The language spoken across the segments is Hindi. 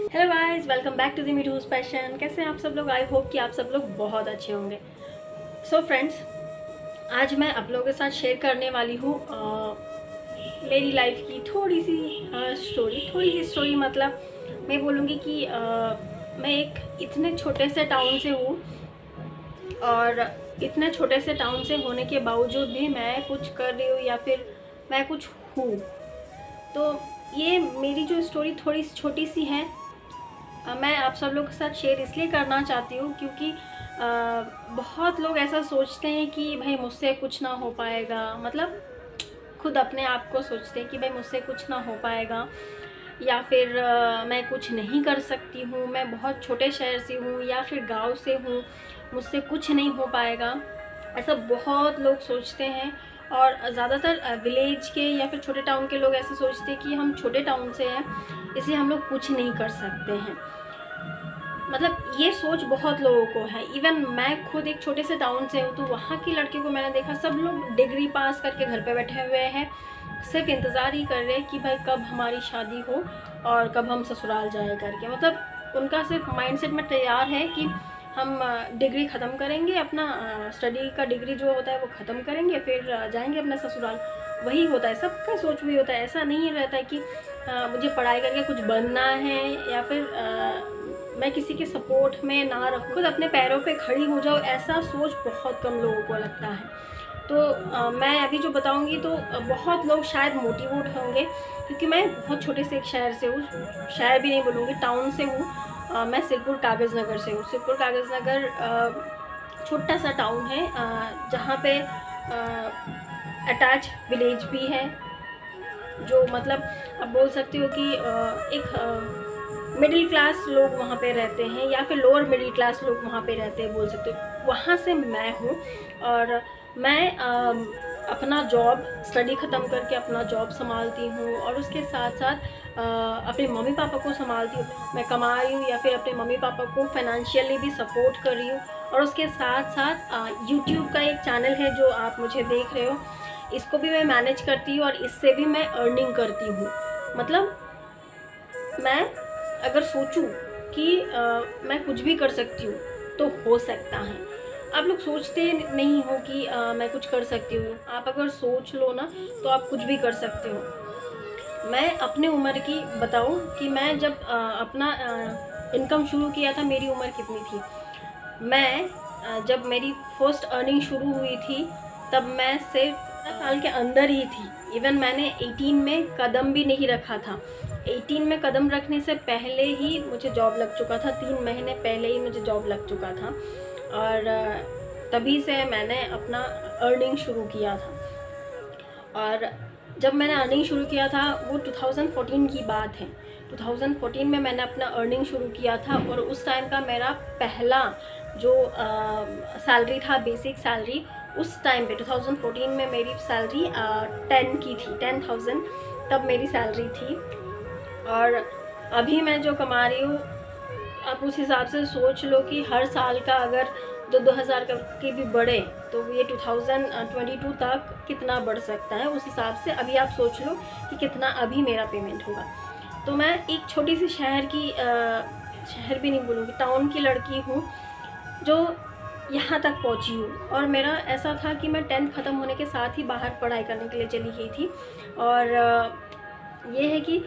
Hello guys, welcome back to the Mithu's passion. कैसे हैं आप सब लोग? आई होप कि आप सब लोग बहुत अच्छे होंगे। सो फ्रेंड्स, आज मैं आप लोगों के साथ शेयर करने वाली हूँ मेरी लाइफ की थोड़ी सी स्टोरी मतलब मैं बोलूँगी कि मैं एक इतने छोटे से टाउन से हूँ और इतने छोटे से टाउन से होने के बावजूद भी मैं कुछ कर रही हूँ या फिर मैं कुछ हूँ। तो ये मेरी जो स्टोरी थोड़ी छोटी सी है, मैं आप सब लोग के साथ शेयर इसलिए करना चाहती हूँ क्योंकि बहुत लोग ऐसा सोचते हैं कि भाई मुझसे कुछ ना हो पाएगा, मतलब खुद अपने आप को सोचते हैं कि भाई मुझसे कुछ ना हो पाएगा या फिर मैं कुछ नहीं कर सकती हूँ, मैं बहुत छोटे शहर से हूँ या फिर गांव से हूँ, मुझसे कुछ नहीं हो पाएगा। ऐसा बहुत लोग सोचते हैं और ज़्यादातर विलेज के या फिर छोटे टाउन के लोग ऐसे सोचते हैं कि हम छोटे टाउन से हैं इसलिए हम लोग कुछ नहीं कर सकते हैं। मतलब ये सोच बहुत लोगों को है। इवन मैं खुद एक छोटे से टाउन से हूँ, तो वहाँ की लड़की को मैंने देखा, सब लोग डिग्री पास करके घर पे बैठे हुए हैं, सिर्फ इंतज़ार ही कर रहे हैं कि भाई कब हमारी शादी हो और कब हम ससुराल जाए करके। मतलब उनका सिर्फ माइंडसेट में तैयार है कि हम डिग्री ख़त्म करेंगे, अपना स्टडी का डिग्री जो होता है वो ख़त्म करेंगे, फिर जाएंगे अपना ससुराल। वही होता है, सबका सोच वही होता है। ऐसा नहीं रहता है कि मुझे पढ़ाई करके कुछ बनना है या फिर मैं किसी के सपोर्ट में ना रहूँ, खुद अपने पैरों पे खड़ी हो जाऊँ, ऐसा सोच बहुत कम लोगों को लगता है। तो मैं अभी जो बताऊँगी तो बहुत लोग शायद मोटिवेट होंगे क्योंकि मैं बहुत छोटे से एक शहर से हूँ, शहर भी नहीं बोलूँगी, टाउन से हूँ। मैं सिरपुर कागज़ नगर से हूँ। सिरपुर कागज़ नगर छोटा सा टाउन है जहाँ पे अटैच विलेज भी है, जो मतलब आप बोल सकते हो कि एक मिडिल क्लास लोग वहाँ पे रहते हैं या फिर लोअर मिडिल क्लास लोग वहाँ पे रहते हैं, बोल सकते हो। वहाँ से मैं हूँ और मैं अपना जॉब स्टडी ख़त्म करके अपना जॉब संभालती हूँ और उसके साथ साथ अपने मम्मी पापा को संभालती हूँ। मैं कमा रही हूँ या फिर अपने मम्मी पापा को फाइनेंशियली भी सपोर्ट कर रही हूँ। और उसके साथ साथ यूट्यूब का एक चैनल है जो आप मुझे देख रहे हो, इसको भी मैं मैनेज करती हूँ और इससे भी मैं अर्निंग करती हूँ। मतलब मैं अगर सोचूं कि मैं कुछ भी कर सकती हूँ तो हो सकता है। आप लोग सोचते नहीं हो कि मैं कुछ कर सकती हूँ। आप अगर सोच लो ना तो आप कुछ भी कर सकते हो। मैं अपनी उम्र की बताऊँ कि मैं जब अपना इनकम शुरू किया था, मेरी उम्र कितनी थी? मैं जब मेरी फर्स्ट अर्निंग शुरू हुई थी तब मैं सिर्फ 15 साल के अंदर ही थी। इवन मैंने 18 में कदम भी नहीं रखा था। 18 में कदम रखने से पहले ही मुझे जॉब लग चुका था, 3 महीने पहले ही मुझे जॉब लग चुका था और तभी से मैंने अपना अर्निंग शुरू किया था। और जब मैंने अर्निंग शुरू किया था वो 2014 की बात है। 2014 में मैंने अपना अर्निंग शुरू किया था और उस टाइम का मेरा पहला जो सैलरी था, बेसिक सैलरी, उस टाइम पे 2014 में मेरी सैलरी 10 की थी, 10,000 तब मेरी सैलरी थी। और अभी मैं जो कमा रही हूँ आप उस हिसाब से सोच लो कि हर साल का अगर 2,000 की भी बढ़े तो ये 2022 तक कितना बढ़ सकता है, उस हिसाब से अभी आप सोच लो कि कितना अभी मेरा पेमेंट होगा। तो मैं एक छोटी सी शहर की शहर भी नहीं बोलूँगी, टाउन की लड़की हूँ जो यहाँ तक पहुँची हूँ। और मेरा ऐसा था कि मैं 10th ख़त्म होने के साथ ही बाहर पढ़ाई करने के लिए चली गई थी। और ये है कि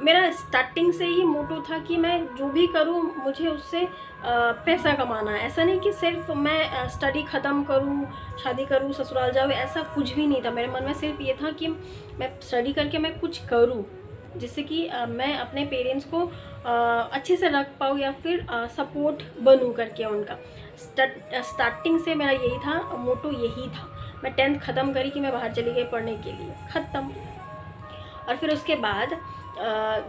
मेरा स्टार्टिंग से ही मोटो था कि मैं जो भी करूँ मुझे उससे पैसा कमाना है। ऐसा नहीं कि सिर्फ मैं स्टडी ख़त्म करूँ, शादी करूँ, ससुराल जाऊँ, ऐसा कुछ भी नहीं था मेरे मन में। सिर्फ ये था कि मैं स्टडी करके मैं कुछ करूँ जिससे कि मैं अपने पेरेंट्स को अच्छे से रख पाऊँ या फिर सपोर्ट बनूँ करके उनका। स्टार्टिंग से मेरा यही था, मोटो यही था। मैं 10th ख़त्म करी कि मैं बाहर चली गई पढ़ने के लिए, ख़त्म। और फिर उसके बाद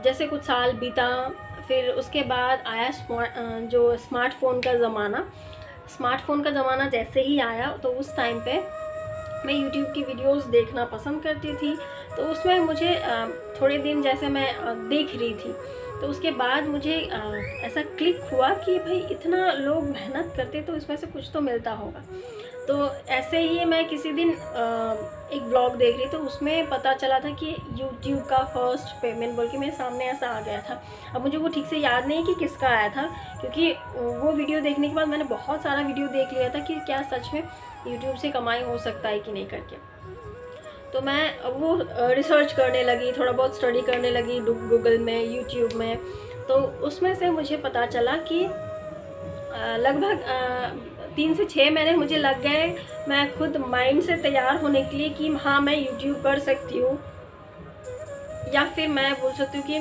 जैसे कुछ साल बीता, फिर उसके बाद आया जो स्मार्टफ़ोन का ज़माना। स्मार्टफ़ोन का ज़माना जैसे ही आया तो उस टाइम पे मैं यूट्यूब की वीडियोस देखना पसंद करती थी। तो उसमें मुझे थोड़े दिन जैसे मैं देख रही थी तो उसके बाद मुझे ऐसा क्लिक हुआ कि भाई इतना लोग मेहनत करते तो इसमें से कुछ तो मिलता होगा। तो ऐसे ही मैं किसी दिन एक व्लॉग देख रही तो उसमें पता चला था कि यूट्यूब का फर्स्ट पेमेंट बोल के मेरे सामने ऐसा आ गया था। अब मुझे वो ठीक से याद नहीं कि किसका आया था, क्योंकि वो वीडियो देखने के बाद मैंने बहुत सारा वीडियो देख लिया था कि क्या सच में यूट्यूब से कमाई हो सकता है कि नहीं करके। तो मैं वो रिसर्च करने लगी, थोड़ा बहुत स्टडी करने लगी गूगल में, यूट्यूब में। तो उसमें से मुझे पता चला कि लगभग 3 से 6 महीने मुझे लग गए मैं खुद माइंड से तैयार होने के लिए कि हाँ मैं यूट्यूब कर सकती हूँ, या फिर मैं बोल सकती हूँ कि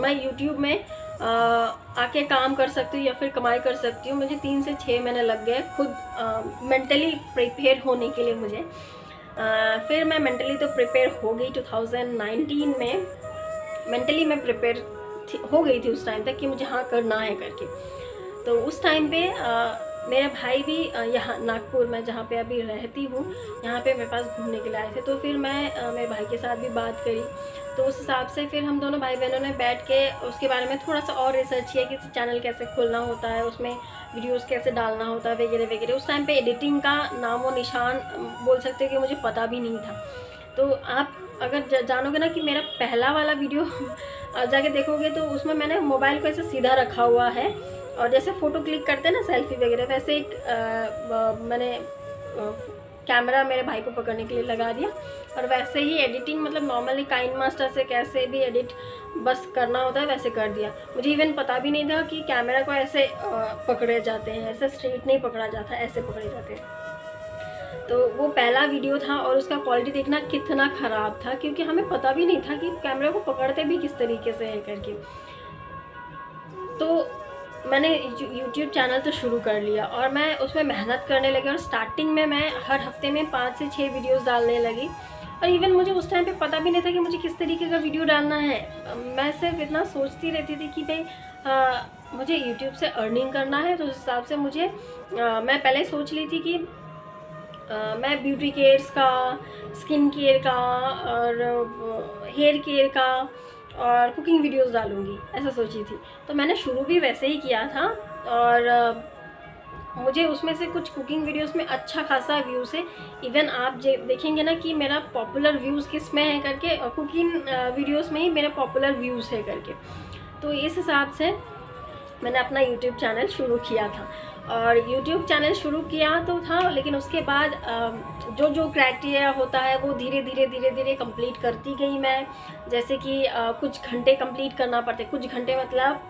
मैं यूट्यूब में आके काम कर सकती हूँ या फिर कमाई कर सकती हूँ। मुझे 3 से 6 महीने लग गए खुद मेंटली प्रिपेयर होने के लिए मुझे। फिर मैं मेंटली तो प्रिपेयर हो गई 2019 में। मेंटली मैं प्रिपेयर हो गई थी उस टाइम तक कि मुझे हाँ करना है करके। तो उस टाइम पे मेरे भाई भी यहाँ नागपुर में जहाँ पे अभी रहती हूँ यहाँ पे मेरे पास घूमने के लिए आए थे। तो फिर मैं मेरे भाई के साथ भी बात करी, तो उस हिसाब से फिर हम दोनों भाई बहनों ने बैठ के उसके बारे में थोड़ा सा और रिसर्च किया कि चैनल कैसे खोलना होता है, उसमें वीडियोस कैसे डालना होता है वगैरह वगैरह। उस टाइम पे एडिटिंग का नामो निशान बोल सकते हैं कि मुझे पता भी नहीं था। तो आप अगर जानोगे ना कि मेरा पहला वाला वीडियो जाके देखोगे तो उसमें मैंने मोबाइल को ऐसे सीधा रखा हुआ है और जैसे फ़ोटो क्लिक करते हैं ना सेल्फी वगैरह, वैसे एक मैंने कैमरा मेरे भाई को पकड़ने के लिए लगा दिया और वैसे ही एडिटिंग मतलब नॉर्मली काइन मास्टर से कैसे भी एडिट बस करना होता है वैसे कर दिया। मुझे इवन पता भी नहीं था कि कैमरा को ऐसे पकड़े जाते हैं, ऐसे स्ट्रेट नहीं पकड़ा जाता, ऐसे पकड़े जाते हैं। तो वो पहला वीडियो था और उसका क्वालिटी देखना कितना ख़राब था, क्योंकि हमें पता भी नहीं था कि कैमरा को पकड़ते भी किस तरीके से है करके। तो मैंने यूट्यूब चैनल तो शुरू कर लिया और मैं उसमें मेहनत करने लगी और स्टार्टिंग में मैं हर हफ्ते में 5 से 6 वीडियोस डालने लगी। और इवन मुझे उस टाइम पे पता भी नहीं था कि मुझे किस तरीके का वीडियो डालना है। मैं सिर्फ इतना सोचती रहती थी कि भाई मुझे यूट्यूब से अर्निंग करना है, तो उस हिसाब से मुझे मैं पहले सोच ली थी कि मैं ब्यूटी केयर्स का, स्किन केयर का और हेयर केयर का और कुकिंग वीडियोस डालूंगी, ऐसा सोची थी। तो मैंने शुरू भी वैसे ही किया था और मुझे उसमें से कुछ कुकिंग वीडियोस में अच्छा खासा व्यूज़ है। इवन आप देखेंगे ना कि मेरा पॉपुलर व्यूज़ किस में है करके, कुकिंग वीडियोस में ही मेरा पॉपुलर व्यूज़ है करके। तो इस हिसाब से मैंने अपना यूट्यूब चैनल शुरू किया था। और यूट्यूब चैनल शुरू किया तो था, लेकिन उसके बाद जो जो क्राइटेरिया होता है वो धीरे धीरे कंप्लीट करती गई मैं। जैसे कि कुछ घंटे कंप्लीट करना पड़ते, कुछ घंटे मतलब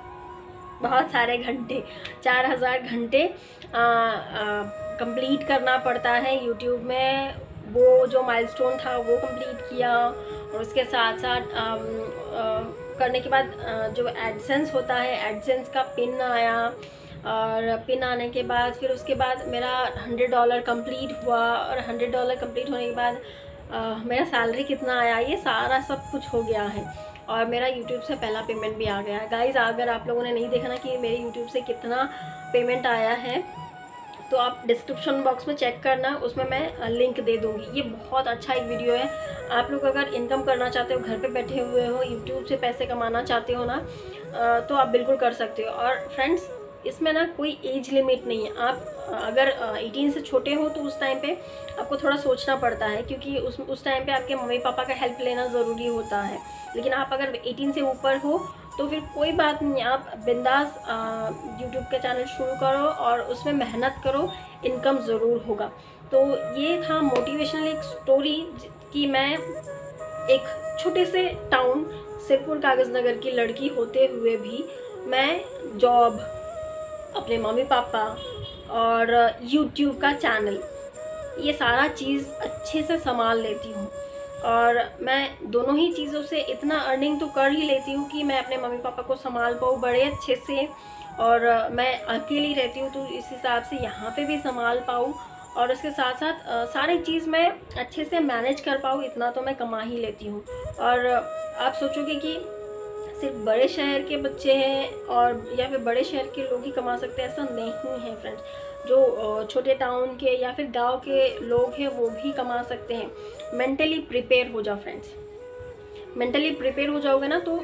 बहुत सारे घंटे, 4000 घंटे कंप्लीट करना पड़ता है यूट्यूब में। वो जो माइलस्टोन था वो कंप्लीट किया और उसके साथ साथ करने के बाद जो एडसेंस होता है, एडसेंस का पिन आया और पिन आने के बाद फिर उसके बाद मेरा $100 कंप्लीट हुआ और $100 कंप्लीट होने के बाद मेरा सैलरी कितना आया, ये सारा सब कुछ हो गया है और मेरा यूट्यूब से पहला पेमेंट भी आ गया है। गाइज़, अगर आप लोगों ने नहीं देखा ना कि मेरे यूट्यूब से कितना पेमेंट आया है तो आप डिस्क्रिप्शन बॉक्स में चेक करना, उसमें मैं लिंक दे दूँगी। ये बहुत अच्छा एक वीडियो है। आप लोग अगर इनकम करना चाहते हो, घर पे बैठे हुए हो, यूट्यूब से पैसे कमाना चाहते हो ना, तो आप बिल्कुल कर सकते हो। और फ्रेंड्स, इसमें ना कोई एज लिमिट नहीं है। आप अगर 18 से छोटे हो तो उस टाइम पे आपको थोड़ा सोचना पड़ता है, क्योंकि उस टाइम पे आपके मम्मी पापा का हेल्प लेना ज़रूरी होता है। लेकिन आप अगर 18 से ऊपर हो तो फिर कोई बात नहीं, आप बिंदास यूट्यूब का चैनल शुरू करो और उसमें मेहनत करो, इनकम ज़रूर होगा। तो ये था मोटिवेशनल एक स्टोरी कि मैं एक छोटे से टाउन सिरपुर कागज़ नगर की लड़की होते हुए भी मैं जॉब, अपने मम्मी पापा और यूट्यूब का चैनल, ये सारा चीज़ अच्छे से संभाल लेती हूँ। और मैं दोनों ही चीज़ों से इतना अर्निंग तो कर ही लेती हूँ कि मैं अपने मम्मी पापा को संभाल पाऊँ बड़े अच्छे से, और मैं अकेली रहती हूँ तो इस हिसाब से यहाँ पे भी संभाल पाऊँ और उसके साथ साथ सारी चीज़ मैं अच्छे से मैनेज कर पाऊँ, इतना तो मैं कमा ही लेती हूँ। और आप सोचोगे कि सिर्फ बड़े शहर के बच्चे हैं और या फिर बड़े शहर के लोग ही कमा सकते हैं, ऐसा नहीं है फ्रेंड्स। जो छोटे टाउन के या फिर गांव के लोग हैं वो भी कमा सकते हैं। मेंटली प्रिपेयर हो जाओ फ्रेंड्स, मेंटली प्रिपेयर हो जाओगे ना तो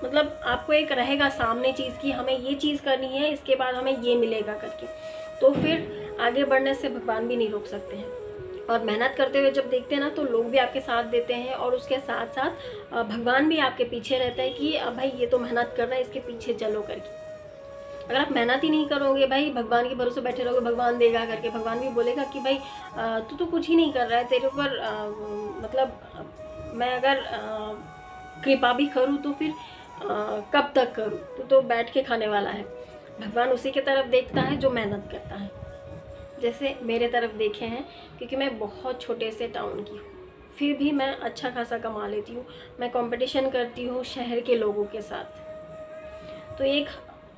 मतलब आपको एक रहेगा सामने चीज़ की हमें ये चीज़ करनी है, इसके बाद हमें ये मिलेगा करके। तो फिर आगे बढ़ने से भगवान भी नहीं रोक सकते हैं। और मेहनत करते हुए जब देखते हैं ना, तो लोग भी आपके साथ देते हैं, और उसके साथ साथ भगवान भी आपके पीछे रहता है कि भाई ये तो मेहनत कर रहा है, इसके पीछे चलो करके। अगर आप मेहनत ही नहीं करोगे भाई, भगवान के भरोसे बैठे रहोगे, भगवान देगा करके, भगवान भी बोलेगा कि भाई तू तो कुछ ही नहीं कर रहा है, तेरे ऊपर मतलब मैं अगर कृपा भी करूँ तो फिर कब तक करूँ, तो बैठ के खाने वाला है। भगवान उसी की तरफ देखता है जो मेहनत करता है। जैसे मेरे तरफ देखे हैं, क्योंकि मैं बहुत छोटे से टाउन की हूँ, फिर भी मैं अच्छा खासा कमा लेती हूँ। मैं कंपटीशन करती हूँ शहर के लोगों के साथ। तो एक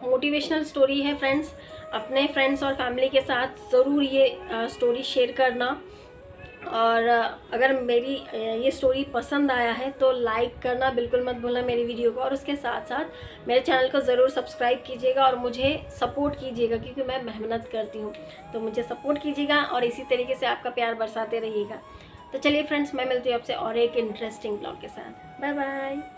मोटिवेशनल स्टोरी है फ्रेंड्स। अपने फ्रेंड्स और फैमिली के साथ ज़रूर ये स्टोरी शेयर करना। और अगर मेरी ये स्टोरी पसंद आया है तो लाइक करना बिल्कुल मत भूलना मेरी वीडियो को, और उसके साथ साथ मेरे चैनल को ज़रूर सब्सक्राइब कीजिएगा और मुझे सपोर्ट कीजिएगा, क्योंकि मैं मेहनत करती हूँ। तो मुझे सपोर्ट कीजिएगा और इसी तरीके से आपका प्यार बरसाते रहिएगा। तो चलिए फ्रेंड्स, मैं मिलती हूँ आपसे और एक इंटरेस्टिंग ब्लॉग के साथ। Bye bye.